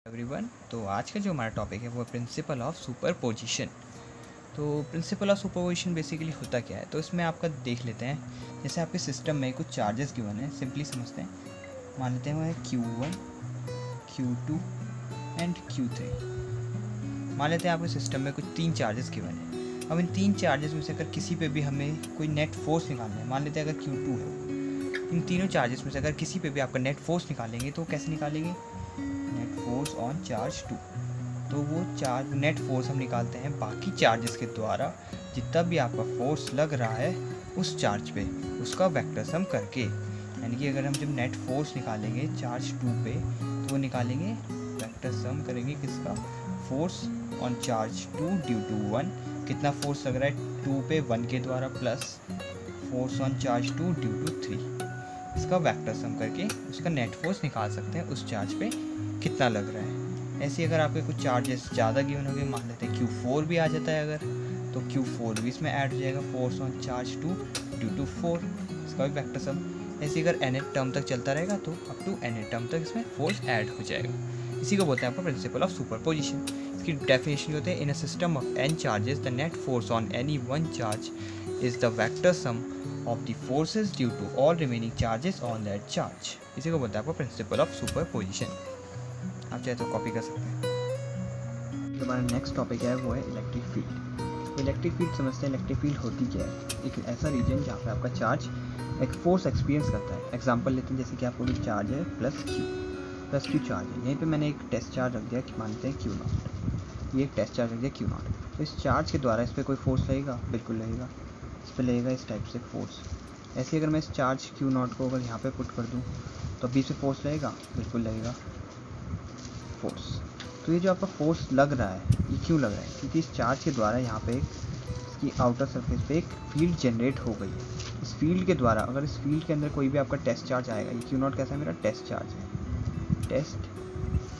Everyone. तो आज का जो हमारा टॉपिक है वो प्रिंसिपल ऑफ सुपरपोजिशन। तो प्रिंसिपल ऑफ सुपरपोजिशन बेसिकली होता क्या है, तो इसमें आपका देख लेते हैं। जैसे आपके सिस्टम में कुछ चार्जेस गिवन है, सिंपली समझते हैं। मान लेते हैं वो है Q1, Q2 एंड Q3। मान लेते हैं आपके सिस्टम में कुछ 3 चार्जेस गिवन है। अब इन 3 चार्जेस में से अगर किसी पे भी हमें कोई नेट फोर्स निकालना है, मान लेते हैं अगर Q2 है, इन तीनों चार्जेस में से अगर किसी पे भी आपका नेट फोर्स निकालेंगे तो कैसे निकालेंगे? Net force on charge 2। तो वो चार्ज नेट फोर्स हम निकालते हैं बाकी चार्जेस के द्वारा। जितना भी आपका फोर्स लग रहा है उस चार्ज पे, उसका वेक्टर सम करके। यानी कि अगर हम जब नेट फोर्स निकालेंगे चार्ज 2 पे, तो वो निकालेंगे वेक्टर सम करेंगे किसका? Force on charge 2 due to 1। कितना फोर्स लग रहा है 2 पे? 1 के द्वारा, plus force on charge 2 due to 3। इसका वेक्टर सम करके उसका नेट फोर्स निकाल सकते हैं उस चार्ज पे कितना लग रहा है। ऐसे अगर आपके कुछ चार्जेस ज़्यादा गिवन हो गए, मान लेते हैं Q4 भी आ जाता है अगर, तो Q4 भी इसमें ऐड हो जाएगा, force on charge 2 due to 4, इसका भी वेक्टर सम। ऐसे अगर nth टर्म तक चलता रहेगा तो अप टू nth टर्म तक इसमें फोर्स ऐड हो जाएगा। इसी को बोलते हैं आपका प्रिंसिपल ऑफ सुपरपोजिशन। इसकी डेफिनेशन होते हैं, in a system of n charges the net force on any one charge is the vector sum of the forces due to all remaining charges on that charge। इसी को बोलते हैं आपको principal of superposition. आप चाहे तो copy कर सकते हैं। जो हमारा नेक्स्ट टॉपिक है वो है इलेक्ट्रिक फील्ड। इलेक्ट्रिक फील्ड समझते हैं, इलेक्ट्रिक फील्ड होती क्या है? एक ऐसा रीजन जहाँ पे आपका चार्ज एक फोर्स एक्सपीरियंस करता है। एग्जांपल लेते हैं, जैसे कि आपको कोई चार्ज है प्लस क्यू चार्ज है। यहीं पे मैंने एक टेस्ट चार्ज रख दिया कि मानते हैं Q0। ये एक टेस्ट चार्ज रख दिया Q0। तो इस चार्ज के द्वारा इस पर कोई फोर्स लगेगा? बिल्कुल लगेगा। इस पर लगेगा इस टाइप से फोर्स। ऐसे अगर मैं इस चार्ज Q0 को अगर यहाँ पे पुट कर दूँ तो अभी से फोर्स लगेगा? बिल्कुल लगेगा फोर्स। तो ये जो आपका फोर्स लग रहा है, ये क्यों लग रहा है? क्योंकि इस चार्ज के द्वारा यहाँ पे इसकी आउटर सरफेस पे एक फील्ड जनरेट हो गई है। इस फील्ड के द्वारा, अगर इस फील्ड के अंदर कोई भी आपका टेस्ट चार्ज आएगा, ये Q0 कैसा है? मेरा टेस्ट चार्ज है, टेस्ट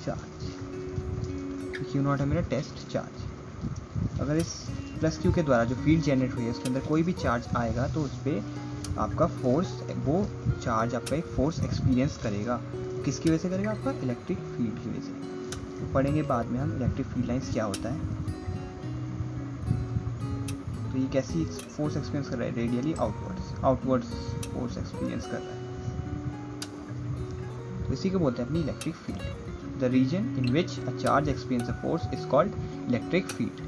चार्ज। Q0 है मेरा टेस्ट चार्ज। अगर इस प्लस Q के द्वारा जो फील्ड जनरेट हुई है उसके अंदर कोई भी चार्ज आएगा तो उस पर आपका फोर्स, वो चार्ज आपका एक फोर्स एक्सपीरियंस करेगा। किसकी वजह से करेगा? आपका इलेक्ट्रिक फील्ड की वजह से। तो पढ़ेंगे बाद में हम इलेक्ट्रिक फील्ड लाइंस क्या होता है। तो ये कैसी फोर्स एक्सपीरियंस कर रहा है? रेडियली आउटवर्ड्स फोर्स एक्सपीरियंस कर रहा है। तो इसी को बोलते हैं अपनी electric field. The region in which a charge experience a force is called electric field.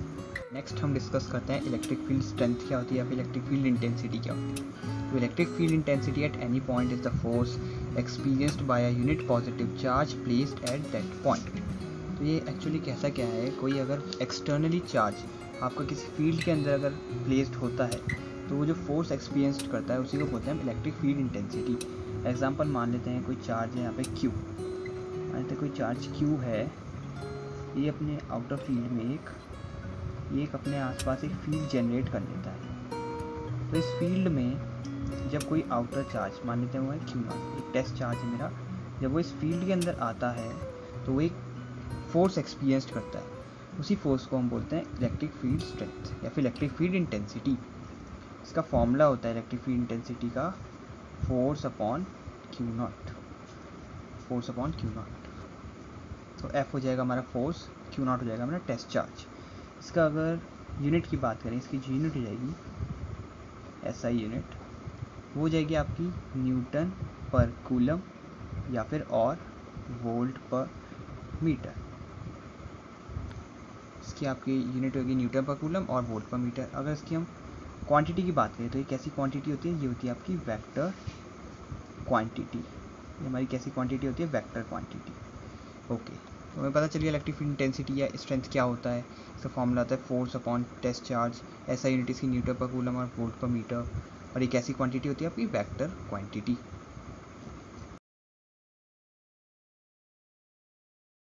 Next हम डिस्कस करते हैं इलेक्ट्रिक फील्ड स्ट्रेंथ क्या होती है या फिर इलेक्ट्रिक फील्ड इंटेंसिटी क्या होती है। तो electric field intensity at any point is the force experienced bye a unit positive charge placed at that point. तो ये एक्चुअली कैसा क्या है, कोई अगर एक्सटर्नली चार्ज आपका किसी फील्ड के अंदर अगर प्लेस्ड होता है तो वो जो फोर्स एक्सपीरियंस्ड करता है उसी को बोलते हैं हम इलेक्ट्रिक फील्ड इंटेंसिटी। एग्जाम्पल मान लेते हैं कोई चार्ज है यहाँ पे Q, मान लेते हैं कोई चार्ज Q है, ये अपने आउटर फील्ड में ये एक अपने आसपास एक फील्ड जनरेट कर लेता है। तो इस फील्ड में जब कोई आउटर चार्ज, मान लेते हैं वो है Q0, एक टेस्ट चार्ज है मेरा, जब वो इस फील्ड के अंदर आता है तो वो एक फोर्स एक्सपीरियंस करता है। उसी फोर्स को हम बोलते हैं इलेक्ट्रिक फील्ड स्ट्रेंथ या फिर इलेक्ट्रिक फील्ड इंटेंसिटी। इसका फॉर्मूला होता है इलेक्ट्रिक फील्ड इंटेंसिटी का फोर्स अपॉन Q0। तो F हो जाएगा हमारा फोर्स, Q0 हो जाएगा हमारा टेस्ट चार्ज। इसका अगर यूनिट की बात करें, इसकी जो यूनिट हो जाएगी SI यूनिट, वो हो जाएगी आपकी न्यूटन पर कूलम या फिर और वोल्ट पर मीटर। इसकी आपकी यूनिट होगी न्यूटन पर कूलम और वोल्ट पर मीटर। अगर इसकी हम क्वांटिटी की बात करें तो ये कैसी क्वांटिटी होती है? ये होती है आपकी वेक्टर क्वांटिटी। ये हमारी कैसी क्वांटिटी होती है? Vector quantity. ओके, तो हमें पता चल गया इलेक्ट्रिक फील्ड इंटेंसिटी या स्ट्रेंथ क्या होता है। इसका फॉर्मूला आता है force upon test charge, SI unit इसकी न्यूटन पर कूलम और वोल्ट पर मीटर, और ये कैसी क्वांटिटी होती है? आपकी वेक्टर क्वांटिटी।